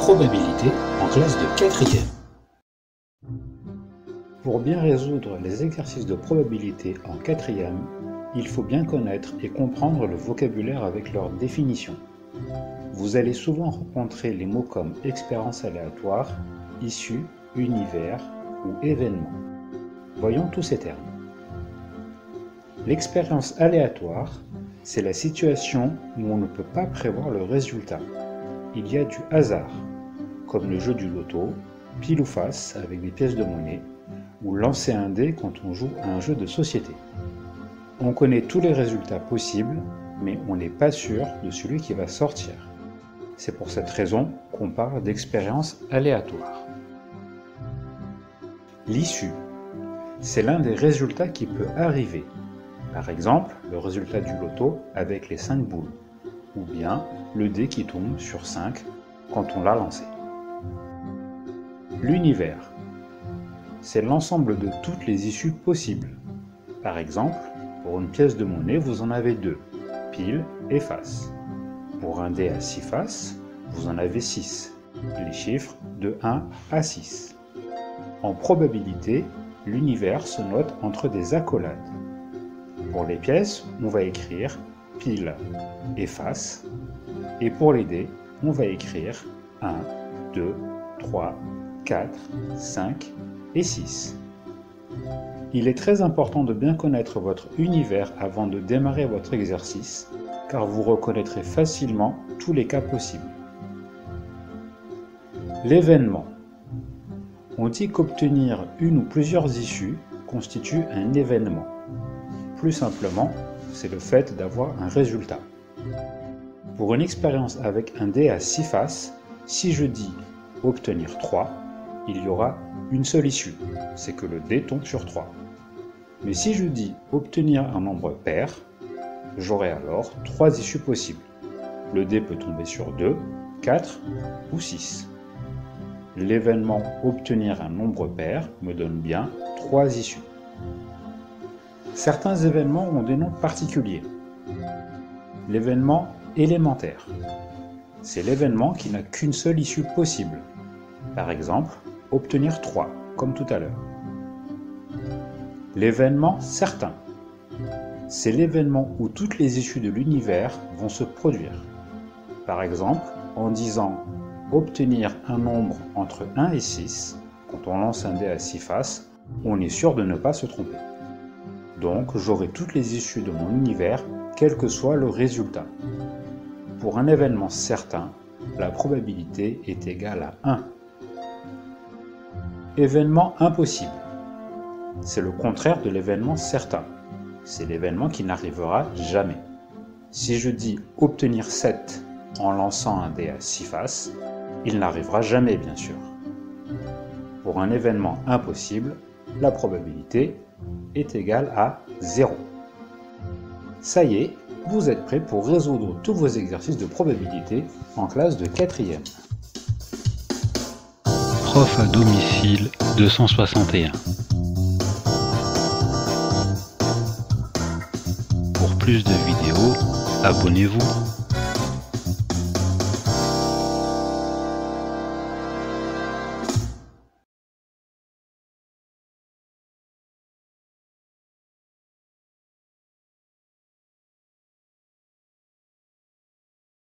probabilité en classe de 4e. Pour bien résoudre les exercices de probabilité en 4e, il faut bien connaître et comprendre le vocabulaire avec leur définition. Vous allez souvent rencontrer les mots comme expérience aléatoire, issue, univers ou événement. Voyons tous ces termes. L'expérience aléatoire, c'est la situation où on ne peut pas prévoir le résultat. Il y a du hasard, comme le jeu du loto, pile ou face avec des pièces de monnaie, ou lancer un dé quand on joue à un jeu de société. On connaît tous les résultats possibles, mais on n'est pas sûr de celui qui va sortir. C'est pour cette raison qu'on parle d'expérience aléatoire. L'issue, c'est l'un des résultats qui peut arriver. Par exemple, le résultat du loto avec les 5 boules, ou bien le dé qui tombe sur 5 quand on l'a lancé. L'univers, c'est l'ensemble de toutes les issues possibles. Par exemple, pour une pièce de monnaie, vous en avez 2, pile et face. Pour un dé à 6 faces, vous en avez 6, les chiffres de 1 à 6. En probabilité, l'univers se note entre des accolades. Pour les pièces, on va écrire pile et face, et pour les dés, on va écrire 1, 2, 3, 4, 5 et 6. Il est très important de bien connaître votre univers avant de démarrer votre exercice, car vous reconnaîtrez facilement tous les cas possibles. L'événement. On dit qu'obtenir une ou plusieurs issues constitue un événement. Plus simplement, c'est le fait d'avoir un résultat. Pour une expérience avec un dé à 6 faces, si je dis obtenir 3, il y aura une seule issue, c'est que le dé tombe sur 3. Mais si je dis obtenir un nombre pair, j'aurai alors 3 issues possibles. Le dé peut tomber sur 2, 4 ou 6. L'événement obtenir un nombre pair me donne bien 3 issues. Certains événements ont des noms particuliers. L'événement élémentaire, c'est l'événement qui n'a qu'une seule issue possible. Par exemple, obtenir 3, comme tout à l'heure. L'événement certain, c'est l'événement où toutes les issues de l'univers vont se produire. Par exemple, en disant obtenir un nombre entre 1 et 6, quand on lance un dé à 6 faces, on est sûr de ne pas se tromper. Donc, j'aurai toutes les issues de mon univers, quel que soit le résultat. Pour un événement certain, la probabilité est égale à 1. Événement impossible. C'est le contraire de l'événement certain. C'est l'événement qui n'arrivera jamais. Si je dis obtenir 7 en lançant un dé à 6 faces, il n'arrivera jamais bien sûr. Pour un événement impossible, la probabilité est égale à 0. Ça y est, vous êtes prêts pour résoudre tous vos exercices de probabilité en classe de 4e. Prof à domicile 261. Pour plus de vidéos, abonnez-vous.